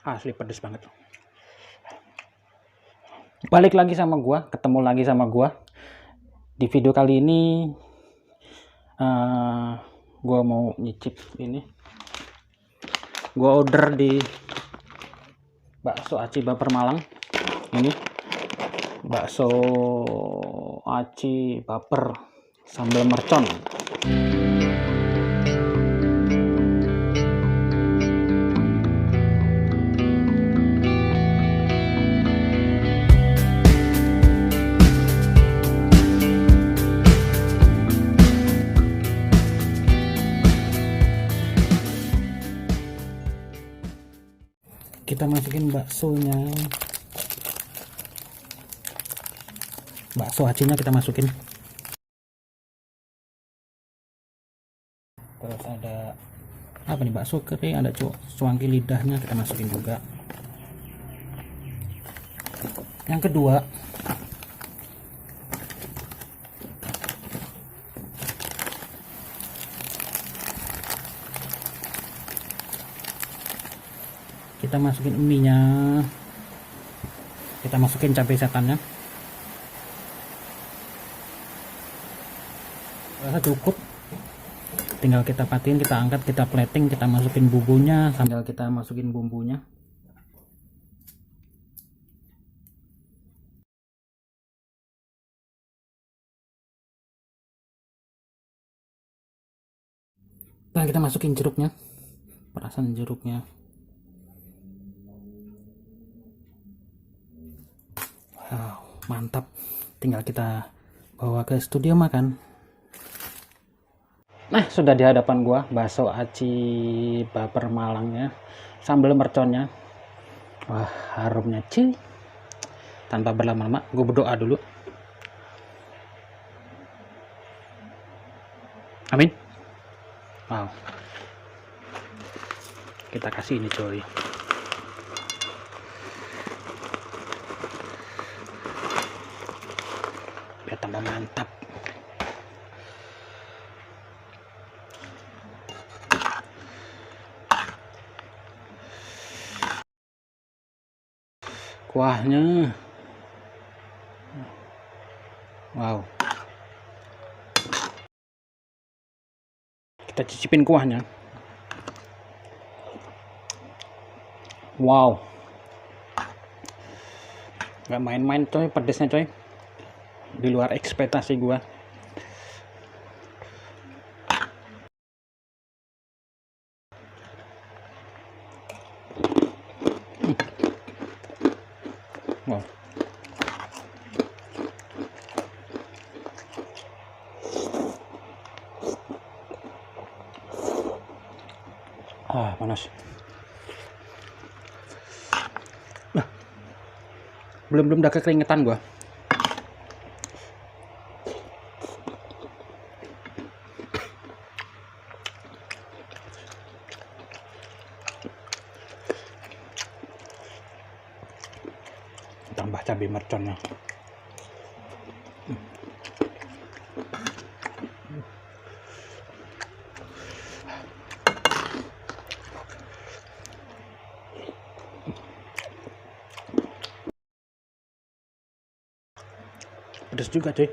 Asli pedes banget. Balik lagi sama gua, ketemu lagi sama gua. Di video kali ini gua mau nyicip ini. Gua order di bakso aci Baper Malang. Ini bakso aci Baper sambal mercon. Kita masukin baksonya, bakso acinya kita masukin. Terus ada apa nih, bakso kering, ada cuangki lidahnya kita masukin juga. Yang kedua, kita masukin mie-nya, kita masukin cabai setannya. Rasa cukup, tinggal kita patiin, kita angkat, kita plating, kita masukin bumbunya, sambil kita masukin bumbunya. Dan kita masukin jeruknya, perasan jeruknya. Wow, mantap. Tinggal kita bawa ke studio makan. Nah, sudah di hadapan gua bakso aci Baper Malangnya, sambal merconnya. Wah, harumnya cuy. Tanpa berlama-lama, gue berdoa dulu. Amin. Wow. Kita kasih ini coy. Biar tambah mantap. Kuahnya, wow. Kita cicipin kuahnya. Wow, nggak main-main coy, pedesnya coy, di luar ekspektasi gua. Wow. Panas. Nah, belum udah kekeringetan gua. Tambah cabai merconnya. Pedas juga cuy.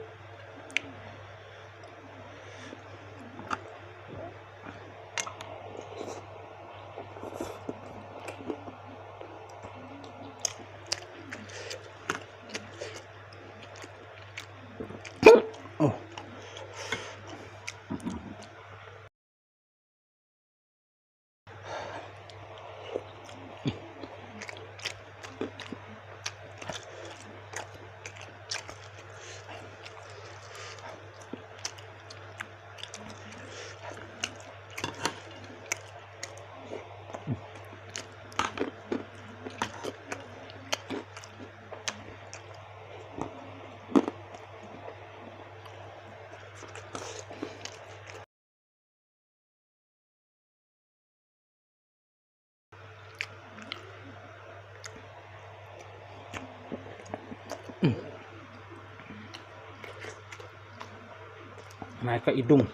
Oh, naik ke hidung.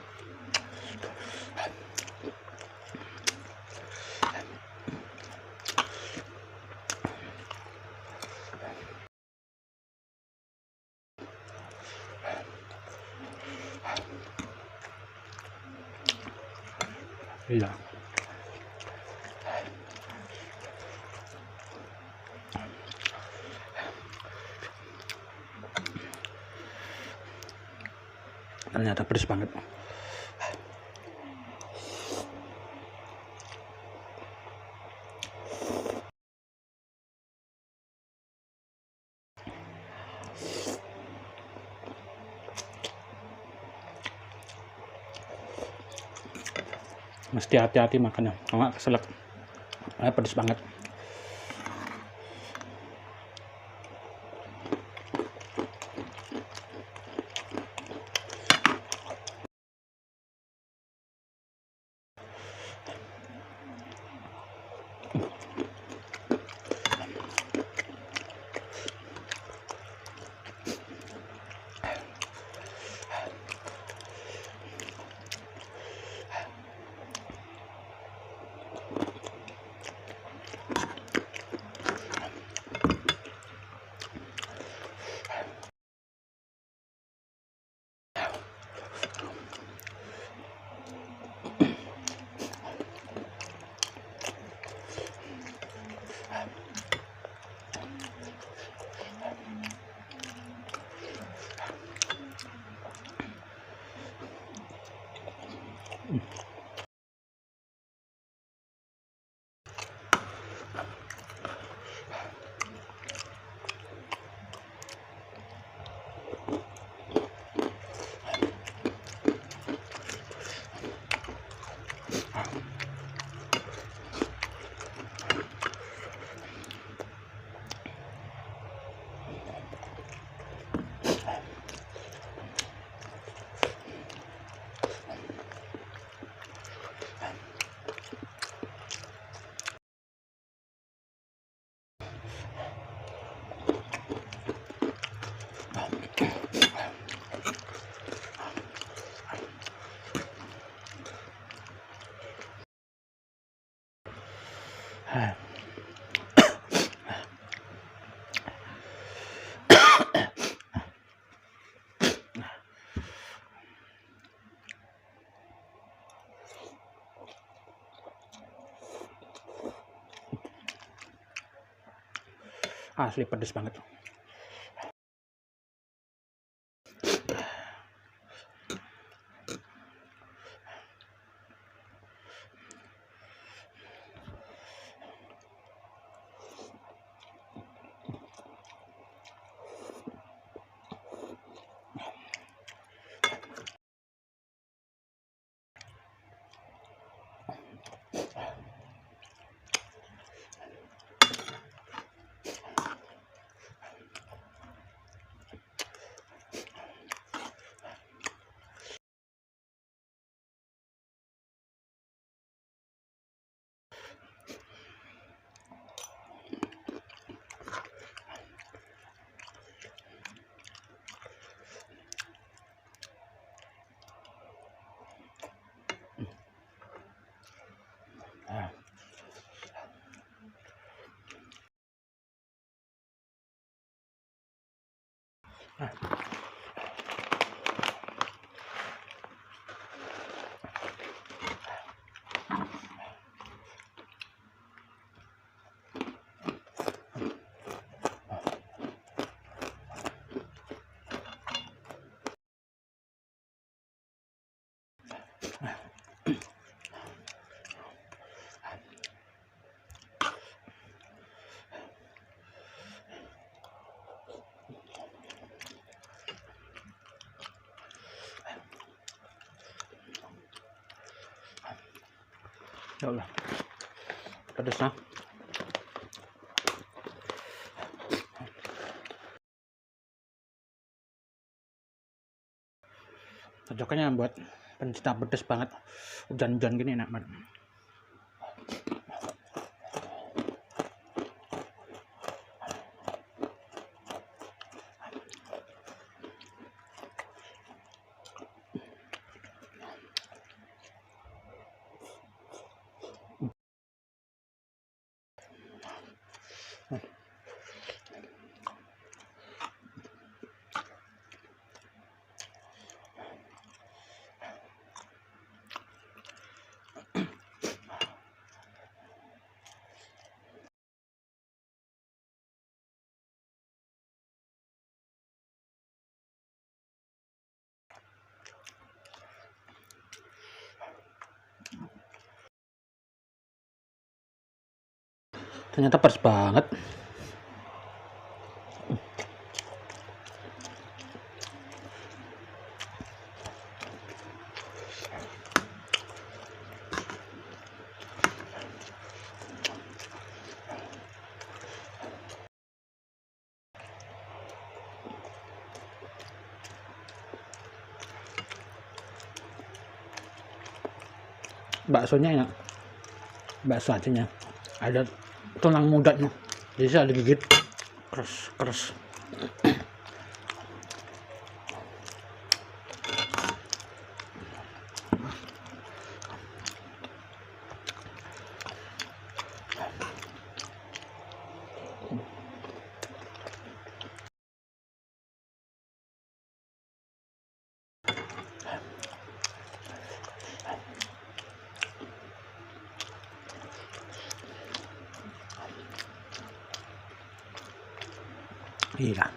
Iya. Ternyata pedes banget. Mesti hati-hati makannya, kalau nggak keselak. Pedes banget. Asli pedes banget. Ya Allah, pedes nah. Cocoknya buat pencinta pedes banget. Hujan-hujan gini enak banget. Ternyata pedas banget. Baksonya enak, bakso acinya ada tulang mudanya, jadi saya digigit keras. Iya.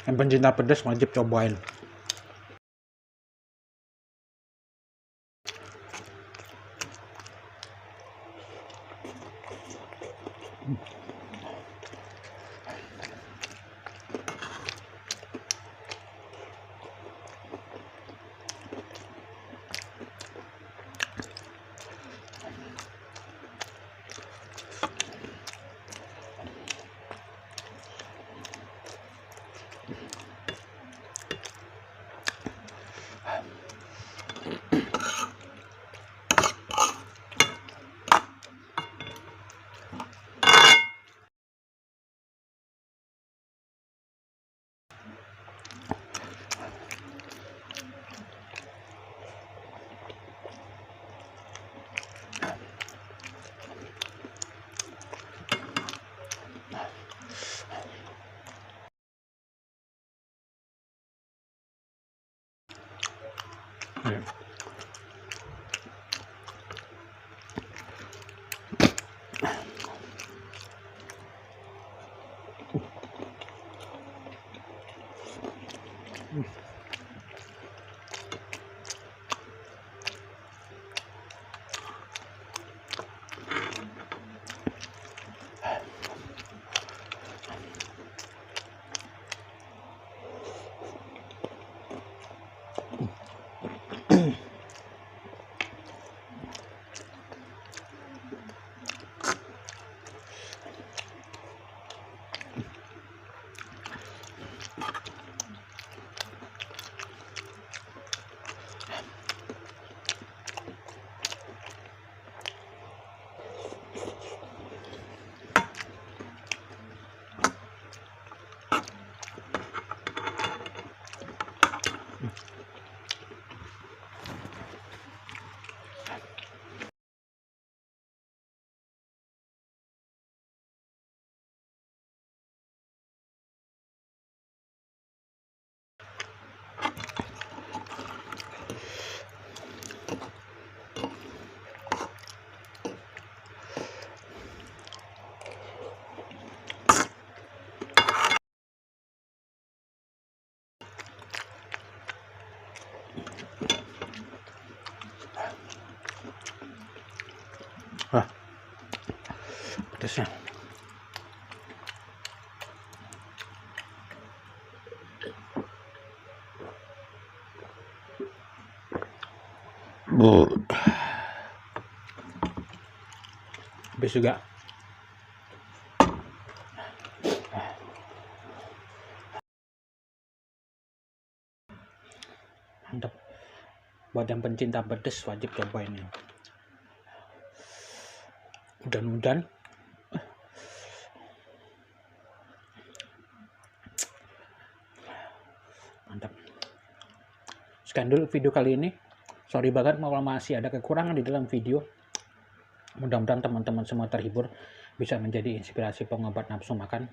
Yang pencinta pedas wajib cobain. Wah, pedasnya. Habis juga. Mantap. Buat yang pencinta pedas wajib cobain ini. Mudah-mudahan mantap. Sekian dulu video kali ini. Sorry banget kalau masih ada kekurangan di dalam video. Mudah-mudahan teman-teman semua terhibur, bisa menjadi inspirasi pengobat nafsu makan.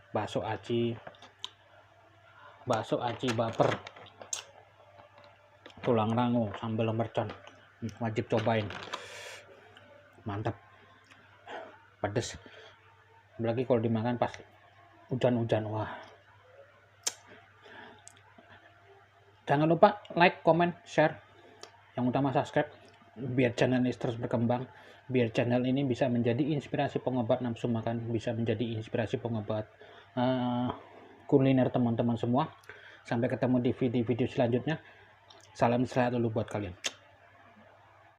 Bakso aci baper, tulang rangu, sambal mercon, wajib cobain. Mantap, pedes. Apalagi kalau dimakan pas hujan-hujan. Wah, jangan lupa like, comment, share, yang utama subscribe, biar channel ini terus berkembang, biar channel ini bisa menjadi inspirasi pengobat nafsu makan, bisa menjadi inspirasi pengobat kuliner teman-teman semua. Sampai ketemu di video-video selanjutnya. Salam sehat dulu buat kalian.